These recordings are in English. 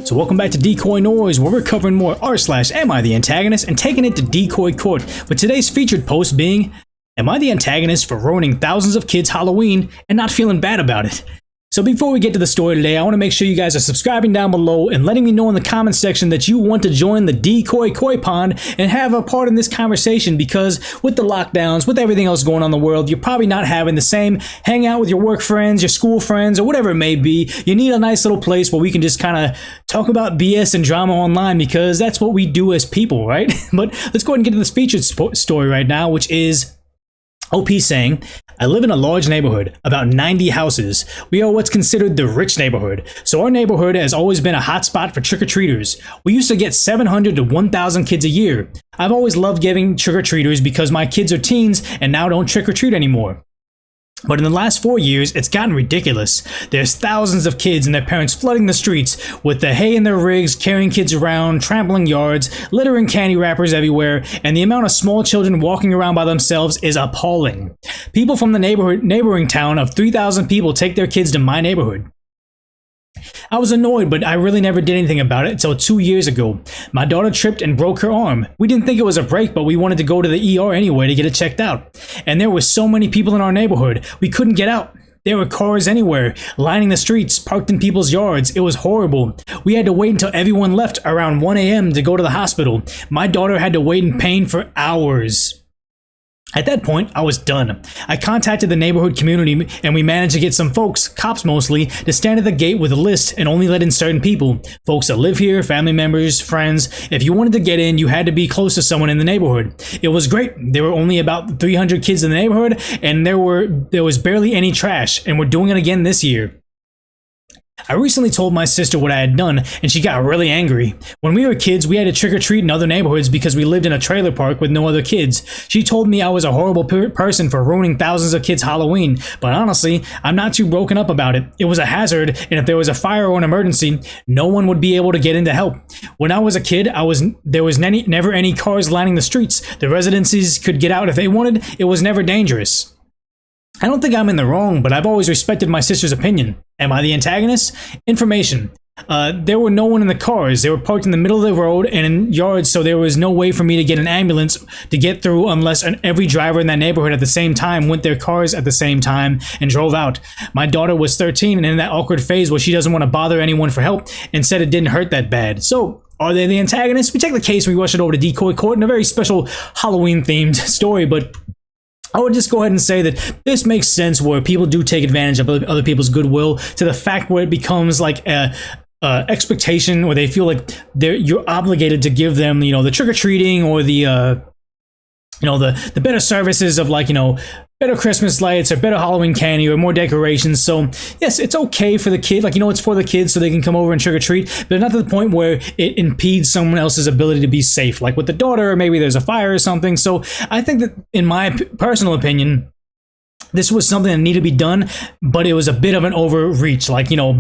So welcome back to DecoyNoise, where we're covering more r/am I the antagonist and taking it to decoy court, with today's featured post being, am I the antagonist for ruining thousands of kids' Halloween and not feeling bad about it? So before we get to the story today, I want to make sure you guys are subscribing down below and letting me know in the comments section that you want to join the Decoy Koi Pond and have a part in this conversation, because with the lockdowns, with everything else going on in the world, you're probably not having the same hang out with your work friends, your school friends, or whatever it may be. You need a nice little place where we can just kind of talk about BS and drama online, because that's what we do as people, right? But let's go ahead and get to this featured story right now, which is OP saying, I live in a large neighborhood, about 90 houses. We are what's considered the rich neighborhood, so our neighborhood has always been a hotspot for trick-or-treaters. We used to get 700 to 1,000 kids a year. I've always loved giving trick-or-treaters because my kids are teens and now don't trick-or-treat anymore. But in the last 4 years, it's gotten ridiculous. There's thousands of kids and their parents flooding the streets with the hay in their rigs, carrying kids around, trampling yards, littering candy wrappers everywhere, and the amount of small children walking around by themselves is appalling. People from the neighboring town of 3,000 people take their kids to my neighborhood. I was annoyed, but I really never did anything about it until 2 years ago. My daughter tripped and broke her arm. We didn't think it was a break, but we wanted to go to the ER anyway to get it checked out. And there were so many people in our neighborhood, we couldn't get out. There were cars anywhere, lining the streets, parked in people's yards. It was horrible. We had to wait until everyone left around 1 a.m. to go to the hospital. My daughter had to wait in pain for hours. At that point, I was done. I contacted the neighborhood community and we managed to get some folks, cops mostly, to stand at the gate with a list and only let in certain people. Folks that live here, family members, friends. If you wanted to get in, you had to be close to someone in the neighborhood. It was great. There were only about 300 kids in the neighborhood and there was barely any trash, and we're doing it again this year. I recently told my sister what I had done, and she got really angry. When we were kids, we had to trick-or-treat in other neighborhoods because we lived in a trailer park with no other kids. She told me I was a horrible person for ruining thousands of kids' Halloween, but honestly, I'm not too broken up about it. It was a hazard, and if there was a fire or an emergency, no one would be able to get in to help. When I was a kid, there was never any cars lining the streets. The residences could get out if they wanted. It was never dangerous. I don't think I'm in the wrong, but I've always respected my sister's opinion. Am I the antagonist? Information. There were no one in the cars. They were parked in the middle of the road and in yards, so there was no way for me to get an ambulance to get through unless every driver in that neighborhood at the same time went their cars at the same time and drove out. My daughter was 13 and in that awkward phase where she doesn't want to bother anyone for help and said it didn't hurt that bad. So, are they the antagonists? We take the case and we rush it over to Decoy Court in a very special Halloween-themed story, but I would just go ahead and say that this makes sense where people do take advantage of other people's goodwill to the fact where it becomes like a expectation, or they feel like you're obligated to give them, the trick-or-treating or the the better services of, like, better Christmas lights or better Halloween candy or more decorations. So yes, it's okay for the kid, it's for the kids so they can come over and trick-or-treat, but not to the point where it impedes someone else's ability to be safe, like with the daughter, or maybe there's a fire or something. So I think that, in my personal opinion, this was something that needed to be done, but it was a bit of an overreach.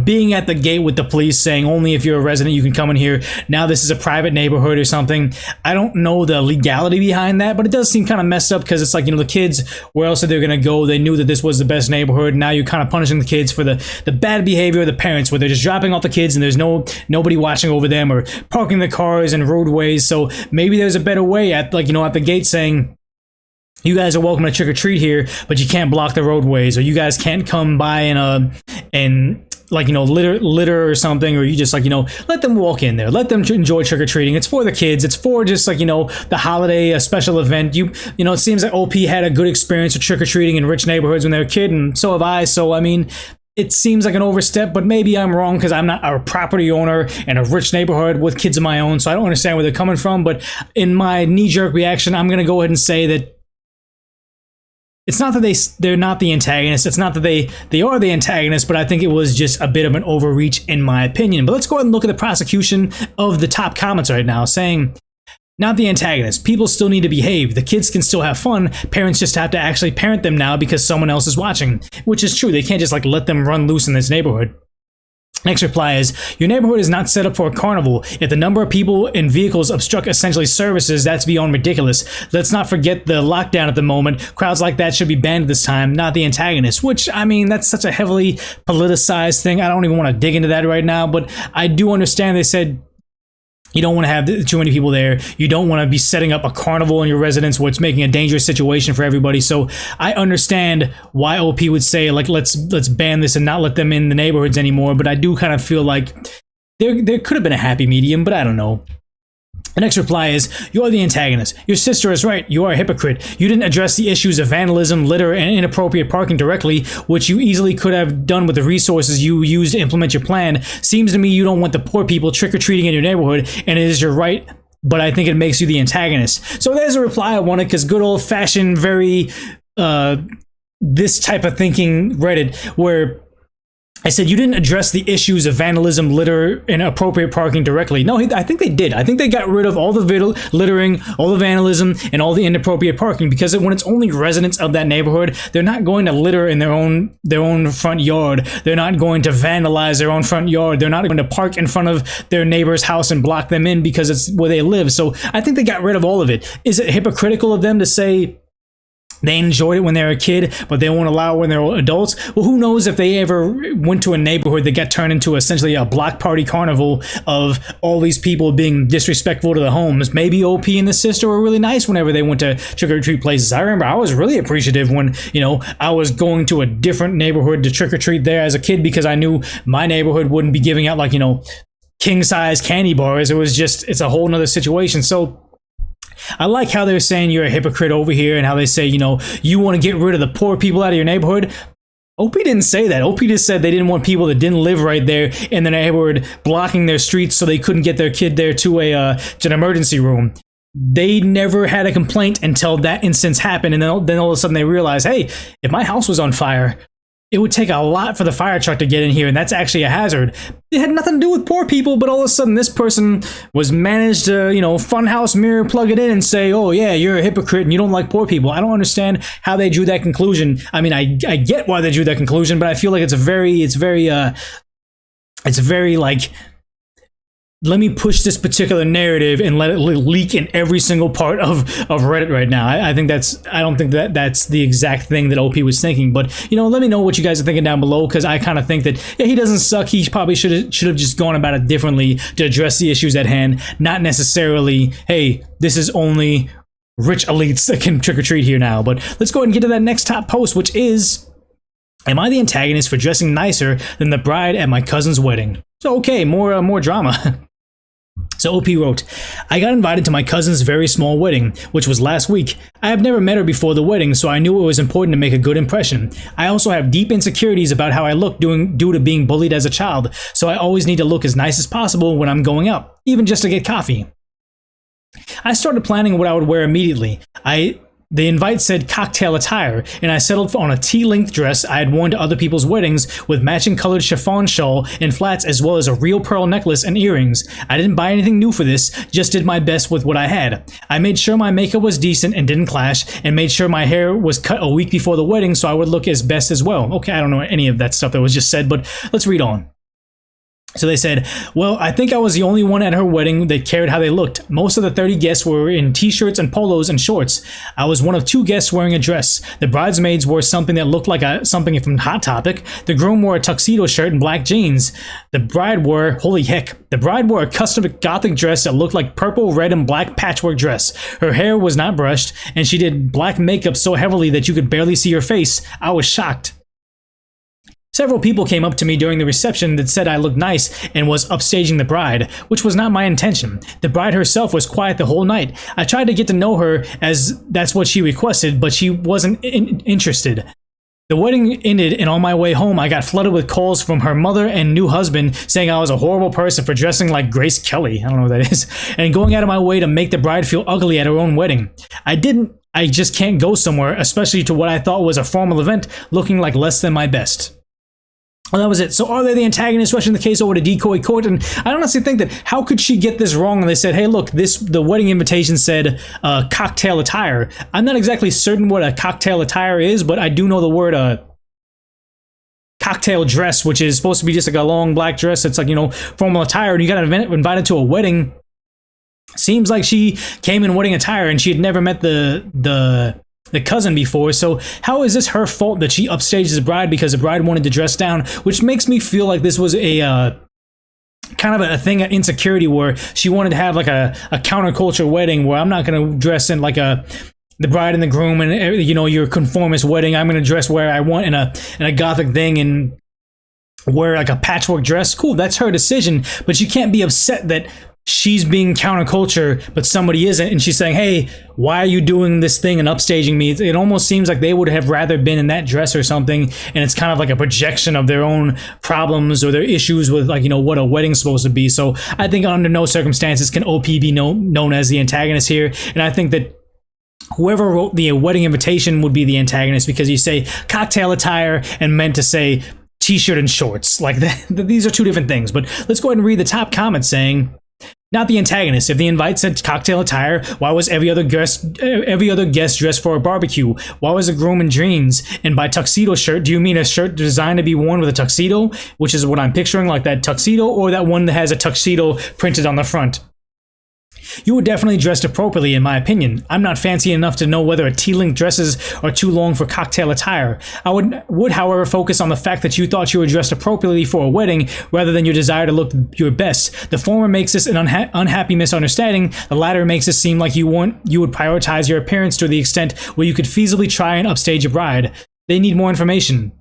Being at the gate with the police saying only if you're a resident you can come in here. Now this is a private neighborhood or something. I don't know the legality behind that, but it does seem kind of messed up, because it's like, the kids, where else are they going to go? They knew that this was the best neighborhood. Now you're kind of punishing the kids for the bad behavior of the parents, where they're just dropping off the kids and there's nobody watching over them, or parking the cars in roadways. So maybe there's a better way at the gate saying, you guys are welcome to trick-or-treat here, but you can't block the roadways, or you guys can't come by and litter or something, or you just let them walk in there, let them enjoy trick-or-treating. It's for the kids. It's for just the holiday, a special event. It seems like OP had a good experience with trick-or-treating in rich neighborhoods when they were a kid, and so have I. So I mean, it seems like an overstep, but maybe I'm wrong, because I'm not a property owner in a rich neighborhood with kids of my own, so I don't understand where they're coming from. But in my knee-jerk reaction, I'm gonna go ahead and say that it's not that they're not the antagonist. It's not that they are the antagonist, but I think it was just a bit of an overreach in my opinion. But let's go ahead and look at the prosecution of the top comments right now, saying, not the antagonist. People still need to behave. The kids can still have fun. Parents just have to actually parent them now because someone else is watching, which is true. They can't just let them run loose in this neighborhood. Next reply is, your neighborhood is not set up for a carnival. If the number of people and vehicles obstruct essentially services, that's beyond ridiculous. Let's not forget the lockdown at the moment. Crowds like that should be banned this time, not the antagonist. Which, I mean, that's such a heavily politicized thing. I don't even want to dig into that right now, but I do understand they said you don't want to have too many people there. You don't want to be setting up a carnival in your residence where it's making a dangerous situation for everybody. So I understand why OP would say, like, let's ban this and not let them in the neighborhoods anymore. But I do kind of feel like there could have been a happy medium, but I don't know. The next reply is, you're the antagonist. Your sister is right. You are a hypocrite. You didn't address the issues of vandalism, litter, and inappropriate parking directly, which you easily could have done with the resources you used to implement your plan. Seems to me you don't want the poor people trick-or-treating in your neighborhood, and it is your right, but I think it makes you the antagonist. So there's a reply I wanted, because good old-fashioned, very, this type of thinking Reddit, where I said, you didn't address the issues of vandalism, litter, and appropriate parking directly. No, I think they did. I think they got rid of all the littering, all the vandalism, and all the inappropriate parking, because when it's only residents of that neighborhood, they're not going to litter in their own front yard. They're not going to vandalize their own front yard. They're not going to park in front of their neighbor's house and block them in because it's where they live. So I think they got rid of all of it. Is it hypocritical of them to say they enjoyed it when they were a kid, but they won't allow it when they're adults? Well, who knows if they ever went to a neighborhood that got turned into essentially a block party carnival of all these people being disrespectful to the homes. Maybe OP and the sister were really nice whenever they went to trick-or-treat places. I remember I was really appreciative when, you know, I was going to a different neighborhood to trick-or-treat there as a kid, because I knew my neighborhood wouldn't be giving out, like, you know, king-size candy bars. It was just, it's a whole nother situation. So I like how they're saying you're a hypocrite over here, and how they say, you know, you want to get rid of the poor people out of your neighborhood. OP didn't say that. OP just said they didn't want people that didn't live right there in the neighborhood blocking their streets so they couldn't get their kid there to an emergency room. They never had a complaint until that instance happened, and then all of a sudden they realized, hey, if my house was on fire, it would take a lot for the fire truck to get in here, and that's actually a hazard. It had nothing to do with poor people, but all of a sudden this person was managed to, you know, funhouse mirror plug it in and say, oh yeah, you're a hypocrite and you don't like poor people. I don't understand how they drew that conclusion. I mean, I get why they drew that conclusion, but I feel like it's very like, let me push this particular narrative and let it leak in every single part of Reddit right now. I don't think that's the exact thing that OP was thinking, but, you know, let me know what you guys are thinking down below, because I kind of think that, yeah, he doesn't suck. He probably should have just gone about it differently to address the issues at hand, not necessarily, hey, this is only rich elites that can trick-or-treat here now. But let's go ahead and get to that next top post, which is, am I the antagonist for dressing nicer than the bride at my cousin's wedding? So, okay, more drama. So OP wrote, I got invited to my cousin's very small wedding, which was last week. I have never met her before the wedding, so I knew it was important to make a good impression. I also have deep insecurities about how I look due to being bullied as a child, so I always need to look as nice as possible when I'm going out, even just to get coffee. I started planning what I would wear immediately. The invite said cocktail attire, and I settled on a tea-length dress I had worn to other people's weddings with matching colored chiffon shawl and flats, as well as a real pearl necklace and earrings. I didn't buy anything new for this, just did my best with what I had. I made sure my makeup was decent and didn't clash, and made sure my hair was cut a week before the wedding so I would look as best as well. Okay, I don't know any of that stuff that was just said, but let's read on. So they said, well, I think I was the only one at her wedding that cared how they looked. Most of the 30 guests were in t-shirts and polos and shorts. I was one of 2 guests wearing a dress. The bridesmaids wore something that looked like something from Hot Topic. The groom wore a tuxedo shirt and black jeans. The bride wore a custom gothic dress that looked like purple, red, and black patchwork dress. Her hair was not brushed, and she did black makeup so heavily that you could barely see her face. I was shocked. Several people came up to me during the reception that said I looked nice and was upstaging the bride, which was not my intention. The bride herself was quiet the whole night. I tried to get to know her as that's what she requested, but she wasn't interested. The wedding ended, and on my way home, I got flooded with calls from her mother and new husband saying I was a horrible person for dressing like Grace Kelly, I don't know what that is, and going out of my way to make the bride feel ugly at her own wedding. I just can't go somewhere, especially to what I thought was a formal event, looking like less than my best. Well, that was it. So are they the antagonists rushing the case over to Decoy Court? And I honestly think that, how could she get this wrong? And they said, hey, look, the wedding invitation said cocktail attire. I'm not exactly certain what a cocktail attire is, but I do know the word cocktail dress, which is supposed to be just like a long black dress. It's like, you know, formal attire, and you got invited to a wedding. Seems like she came in wedding attire and she had never met the cousin before. So how is this her fault that she upstaged the bride because the bride wanted to dress down? Which makes me feel like this was a kind of a thing of insecurity where she wanted to have like a counterculture wedding where I'm not going to dress in like the bride and the groom and, you know, your conformist wedding. I'm going to dress where I want in a gothic thing and wear like a patchwork dress. Cool, that's her decision, but you can't be upset that she's being counterculture, but somebody isn't, and she's saying, hey, why are you doing this thing and upstaging me? It almost seems like they would have rather been in that dress or something, and it's kind of like a projection of their own problems or their issues with, like, you know, what a wedding's supposed to be. So I think under no circumstances can OP be known as the antagonist here, and I think that whoever wrote the wedding invitation would be the antagonist, because you say cocktail attire and meant to say t-shirt and shorts. Like, these are two different things. But let's go ahead and read the top comment saying, not the antagonist. If the invite said cocktail attire, why was every other guest dressed for a barbecue? Why was the groom in jeans? And by tuxedo shirt, do you mean a shirt designed to be worn with a tuxedo, which is what I'm picturing, like that tuxedo, or that one that has a tuxedo printed on the front? You were definitely dressed appropriately, in my opinion. I'm not fancy enough to know whether T-link dresses are too long for cocktail attire. I would, however, focus on the fact that you thought you were dressed appropriately for a wedding rather than your desire to look your best. The former makes this an unhappy misunderstanding. The latter makes it seem like you would prioritize your appearance to the extent where you could feasibly try and upstage a bride. They need more information.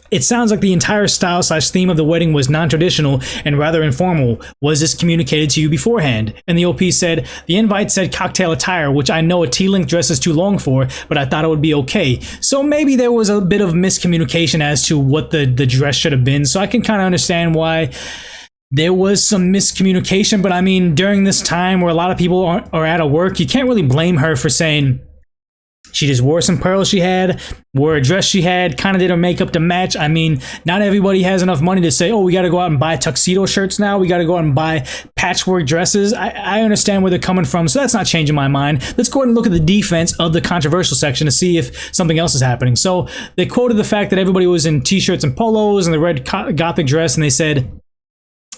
It sounds like the entire style/theme of the wedding was non-traditional and rather informal. Was this communicated to you beforehand? And the OP said, the invite said cocktail attire, which I know a T-link dress is too long for, but I thought it would be okay. So maybe there was a bit of miscommunication as to what the dress should have been. So I can kind of understand why there was some miscommunication. But I mean, during this time where a lot of people are out of work, you can't really blame her for saying, she just wore some pearls she had, wore a dress she had, kind of did her makeup to match. I mean, not everybody has enough money to say, oh, we got to go out and buy tuxedo shirts now. We got to go out and buy patchwork dresses. I understand where they're coming from, so that's not changing my mind. Let's go ahead and look at the defense of the controversial section to see if something else is happening. So they quoted the fact that everybody was in t-shirts and polos and the red gothic dress, and they said,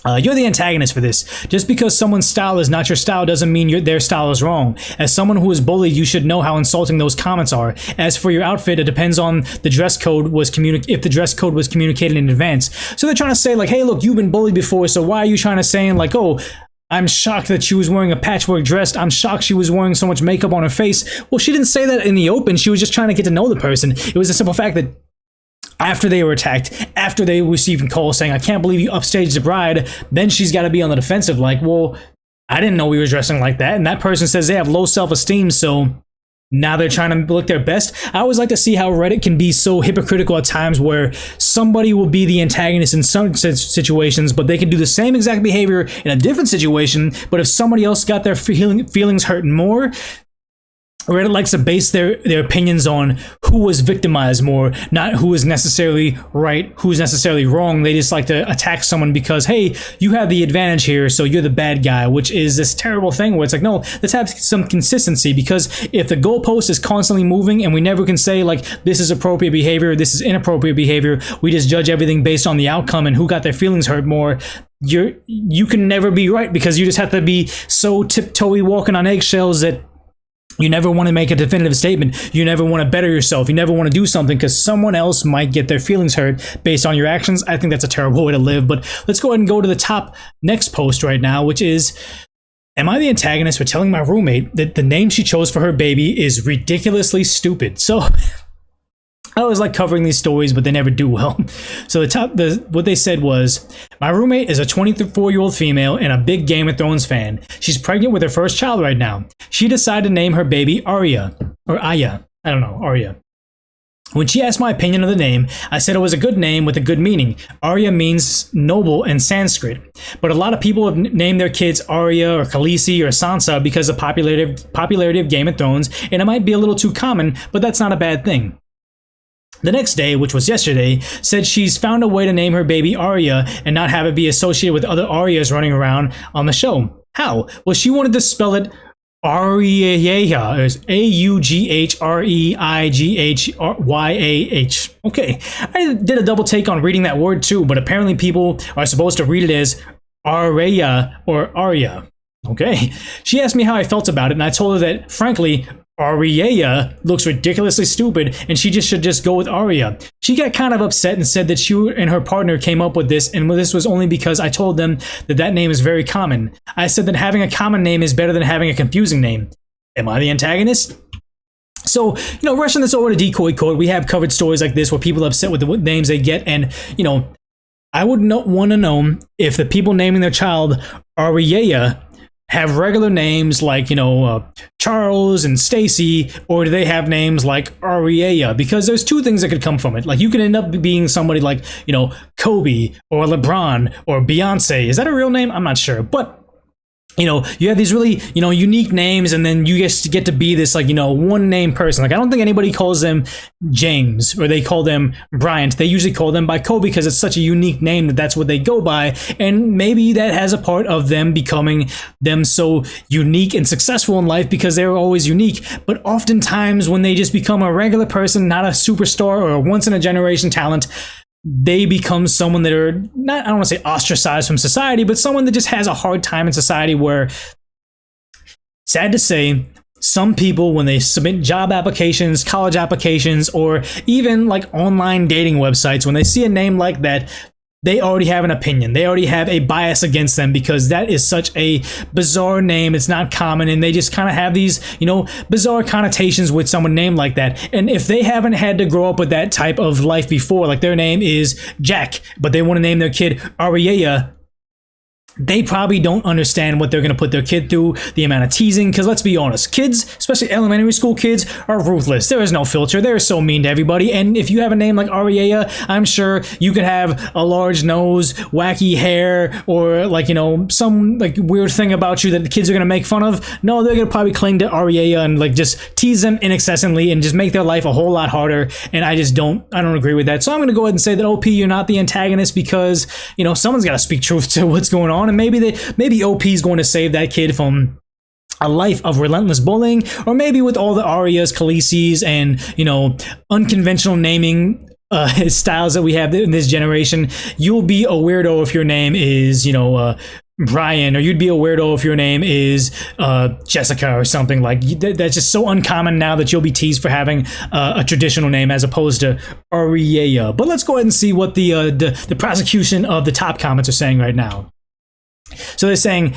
you're the antagonist for this. Just because someone's style is not your style doesn't mean their style is wrong. As someone who is bullied, you should know how insulting those comments are. As for your outfit, it depends on the dress code if the dress code was communicated in advance. So they're trying to say, like, hey, look, you've been bullied before, so why are you trying to say, like, oh, I'm shocked that she was wearing a patchwork dress. I'm shocked she was wearing so much makeup on her face. Well, she didn't say that in the open. She was just trying to get to know the person. It was a simple fact that after they were attacked, after they received calls saying, I can't believe you upstaged the bride, then she's got to be on the defensive like, well, I didn't know we were dressing like that. And that person says they have low self-esteem, so now they're trying to look their best. I always like to see how Reddit can be so hypocritical at times where somebody will be the antagonist in some situations, but they can do the same exact behavior in a different situation. But if somebody else got their feelings hurt more, Reddit likes to base their opinions on who was victimized more, not who is necessarily right, who's necessarily wrong. They just like to attack someone because, hey, you have the advantage here, so you're the bad guy, which is this terrible thing where it's like, no, let's have some consistency, because if the goalpost is constantly moving and we never can say, like, this is appropriate behavior, this is inappropriate behavior, we just judge everything based on the outcome and who got their feelings hurt more, you can never be right, because you just have to be so tiptoey walking on eggshells that you never want to make a definitive statement. You never want to better yourself. You never want to do something because someone else might get their feelings hurt based on your actions. I think that's a terrible way to live. But let's go ahead and go to the top next post right now, which is, am I the antagonist for telling my roommate that the name she chose for her baby is ridiculously stupid? So I always like covering these stories, but they never do well. So what they said was, my roommate is a 24-year-old female and a big Game of Thrones fan. She's pregnant with her first child right now. She decided to name her baby Arya, or Aya. I don't know, Arya. When she asked my opinion of the name, I said it was a good name with a good meaning. Arya means noble in Sanskrit, but a lot of people have named their kids Arya or Khaleesi or Sansa because of popularity of Game of Thrones, and it might be a little too common, but that's not a bad thing. The next day, which was yesterday, said she's found a way to name her baby Arya and not have it be associated with other Aryas running around on the show. How? Well, she wanted to spell it Aughreyah is AughreighYah. Okay, I did a double take on reading that word too, but apparently people are supposed to read it as Arya or Arya. Okay, she asked me how I felt about it, and I told her that, frankly, Aughreyah looks ridiculously stupid, and she should just go with Arya. She got kind of upset and said that she and her partner came up with this, and this was only because I told them that that name is very common. I said that having a common name is better than having a confusing name. Am I the antagonist? So, rushing this over to Decoy Code, we have covered stories like this where people are upset with the names they get, and, I would want to know if the people naming their child Aughreyah have regular names like, Charles and Stacy, or do they have names like Aughreyah? Because there's two things that could come from it. Like, you could end up being somebody like, Kobe or LeBron or Beyonce. Is that a real name? I'm not sure. But you have these really, unique names, and then you just get to be this, like, one name person. Like, I don't think anybody calls them James or they call them Bryant. They usually call them by Kobe because it's such a unique name that that's what they go by. And maybe that has a part of them becoming them so unique and successful in life because they're always unique. But oftentimes when they just become a regular person, not a superstar or a once in a generation talent, they become someone that are not, I don't want to say ostracized from society, but someone that just has a hard time in society where, sad to say, some people, when they submit job applications, college applications, or even like online dating websites, when they see a name like that, they already have an opinion. They already have a bias against them because that is such a bizarre name. It's not common, and they just kind of have these, bizarre connotations with someone named like that. And if they haven't had to grow up with that type of life before, like their name is Jack, but they want to name their kid Aughreyah, they probably don't understand what they're going to put their kid through, the amount of teasing, because let's be honest, kids, especially elementary school kids, are ruthless. There is no filter. They're so mean to everybody, and if you have a name like Aughreyah, I'm sure you could have a large nose, wacky hair, or like, some like weird thing about you that the kids are going to make fun of. No, they're going to probably cling to Aughreyah and like just tease them incessantly and just make their life a whole lot harder, and I don't agree with that. So I'm going to go ahead and say that OP, you're not the antagonist because, someone's got to speak truth to what's going on. And maybe OP is going to save that kid from a life of relentless bullying, or maybe with all the Aryas, Khaleesi's, and unconventional naming styles that we have in this generation, you'll be a weirdo if your name is Brian, or you'd be a weirdo if your name is Jessica or something. Like that's just so uncommon now that you'll be teased for having a traditional name as opposed to Aughreyah. But let's go ahead and see what the prosecution of the top comments are saying right now. So they're saying,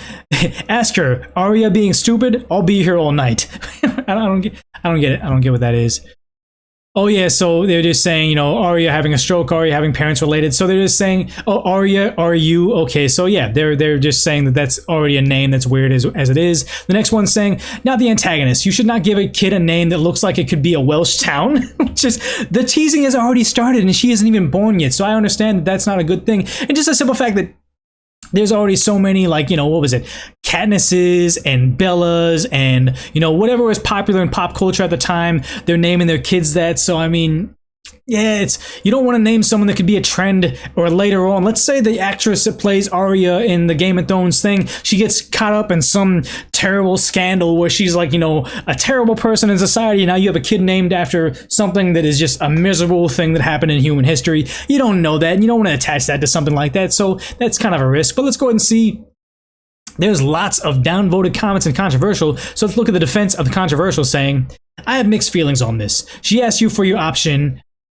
ask her, Arya being stupid, I'll be here all night. I don't get it. I don't get what that is. Oh yeah, so they're just saying, Arya having a stroke, Arya having parents related. So they're just saying, oh, Arya, are you? Okay, so yeah, they're just saying that that's already a name that's weird as it is. The next one's saying, not the antagonist. You should not give a kid a name that looks like it could be a Welsh town. Just the teasing has already started and she isn't even born yet. So I understand that that's not a good thing. And just the simple fact that there's already so many, like, what was it? Katnisses and Bellas and, whatever was popular in pop culture at the time, they're naming their kids that. So, I mean, yeah, you don't want to name someone that could be a trend or later on. Let's say the actress that plays Arya in the Game of Thrones thing, she gets caught up in some terrible scandal where she's like, a terrible person in society. Now you have a kid named after something that is just a miserable thing that happened in human history. You don't know that, and you don't want to attach that to something like that. So that's kind of a risk. But let's go ahead and see. There's lots of downvoted comments and controversial. So let's look at the defense of the controversial saying, I have mixed feelings on this. She asked you for your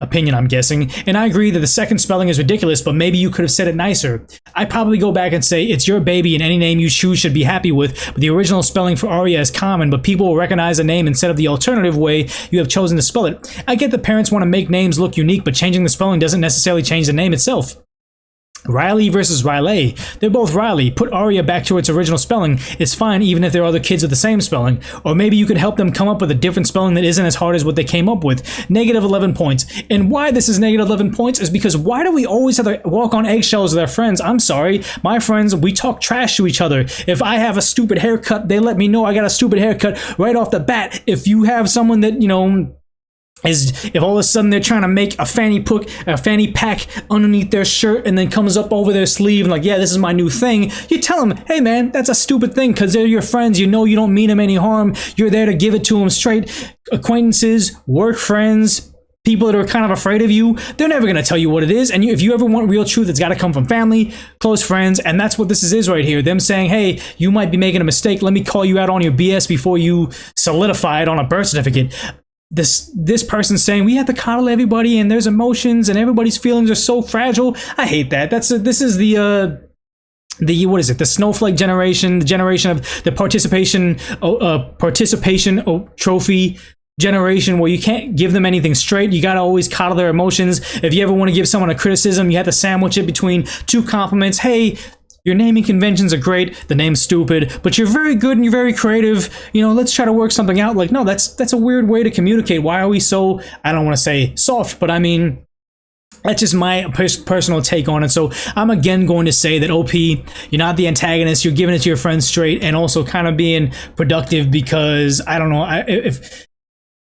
opinion, I'm guessing, and I agree that the second spelling is ridiculous, but maybe you could have said it nicer. I'd probably go back and say it's your baby and any name you choose should be happy with, but the original spelling for Arya is common, but people will recognize the name instead of the alternative way you have chosen to spell it. I get that parents want to make names look unique, but changing the spelling doesn't necessarily change the name itself. Riley versus Riley. They're both Riley. Put Arya back to its original spelling. It's fine even if there are other kids with the same spelling. Or maybe you could help them come up with a different spelling that isn't as hard as what they came up with. Negative 11 points. And why this is negative 11 points is because why do we always have to walk on eggshells with our friends? I'm sorry. My friends, we talk trash to each other. If I have a stupid haircut, they let me know I got a stupid haircut right off the bat. If you have someone that, is if all of a sudden they're trying to make a fanny pack underneath their shirt and then comes up over their sleeve and like, yeah, this is my new thing. You tell them, hey man, that's a stupid thing, because they're your friends. You know you don't mean them any harm. You're there to give it to them straight. Acquaintances, work friends, people that are kind of afraid of you, they're never going to tell you what it is. And if you ever want real truth, it's got to come from family, close friends. And that's what this is right here. Them saying, hey, you might be making a mistake. Let me call you out on your BS before you solidify it on a birth certificate. This person saying we have to coddle everybody and there's emotions and everybody's feelings are so fragile. I hate that. This is the what is it? The snowflake generation, the generation of the participation trophy generation, where you can't give them anything straight. You got to always coddle their emotions. If you ever want to give someone a criticism, you have to sandwich it between two compliments. Hey, your naming conventions are great. The name's stupid, but you're very good and you're very creative. You know, let's try to work something out. Like, no, that's a weird way to communicate. Why are we so, I don't want to say soft, but I mean, that's just my personal take on it. So I'm again going to say that OP, you're not the antagonist. You're giving it to your friends straight and also kind of being productive, because I don't know,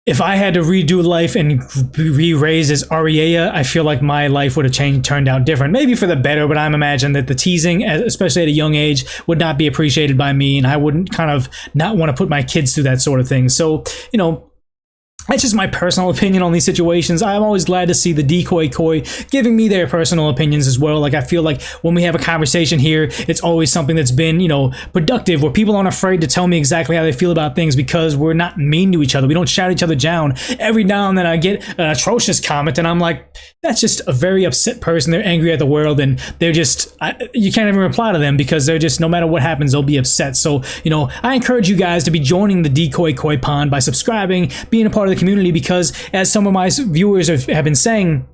if I had to redo life and be raised as AITA, I feel like my life would have turned out different. Maybe for the better, but I'm imagining that the teasing, especially at a young age, would not be appreciated by me, and I wouldn't kind of not want to put my kids through that sort of thing. So, you know, that's just my personal opinion on these situations. I'm always glad to see the Decoy giving me their personal opinions as well. Like, I feel like when we have a conversation here, it's always something that's been, you know, productive, where people aren't afraid to tell me exactly how they feel about things, because we're not mean to each other. We don't shout each other down. Every now and then I get an atrocious comment and I'm like, that's just a very upset person. They're angry at the world and they're just, you can't even reply to them, because they're just, no matter what happens, they'll be upset. So, you know, I encourage you guys to be joining the Decoy pond by subscribing, being a part of the community, because as some of my viewers have been saying,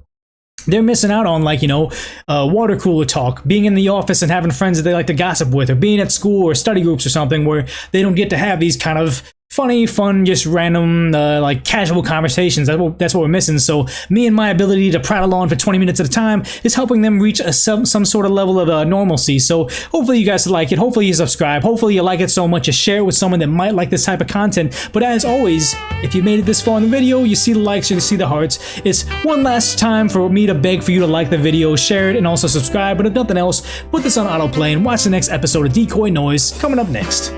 they're missing out on, like, you know, water cooler talk, being in the office and having friends that they like to gossip with, or being at school or study groups or something where they don't get to have these kind of funny, fun, just random, like casual conversations. That's what we're missing. So me and my ability to prattle on for 20 minutes at a time is helping them reach some sort of level of normalcy. So hopefully you guys like it. Hopefully you subscribe. Hopefully you like it so much you share it with someone that might like this type of content. But as always, if you made it this far in the video, you see the likes, you see the hearts. It's one last time for me to beg for you to like the video, share it, and also subscribe. But if nothing else, put this on autoplay and watch the next episode of DecoyNoise coming up next.